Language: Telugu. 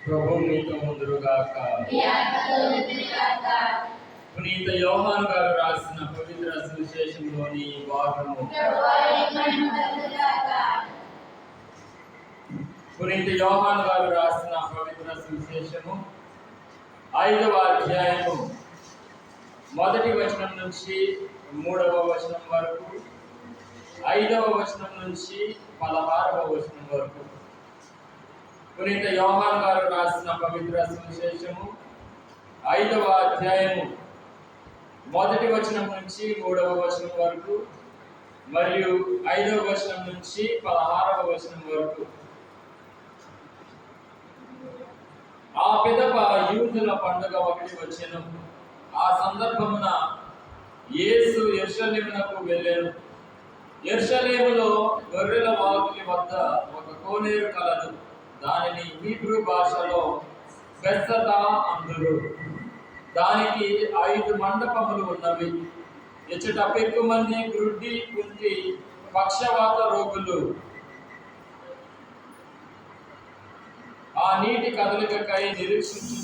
ప్రభు మీతో ముందుగాక. పునీత యోహాను గారు రాసిన పవిత్ర సువిశేషంలోని భాగము. పునీత యోహాను గారు రాసిన పవిత్ర సువిశేషము 5వ అధ్యాయము 1వ వచనం నుంచి 3వ వచనం వరకు, 5వ వచనం నుంచి 16వ వచనం వరకు. పునీత యోహాను గారు రాసిన పవిత్ర సువిశేషము 5వ అధ్యాయము 1వ వచనం నుంచి 3వ వచనం వరకు మరియు 5వ వచనం నుంచి 16వ వచనం వరకు. ఆ పిదప యూదుల పండుగ ఒకటి వచ్చెను. ఆ సందర్భమున యేసు యెరూషలేమునకు వెళ్ళెను. యెరూషలేములో గొర్రెల వాగులి వద్ద ఒక కోనేరు కలదు. దానిని హీబ్రూ భాషలో బెత్సదా అందురు. దానికి 5 మండపములు ఉన్నవి. ఇచ్చట పెక్కుమంది గ్రుడ్డి, కుంటి, పక్షవాత రోగులు ఆ నీటి కదలికకై నిరీక్షించుచు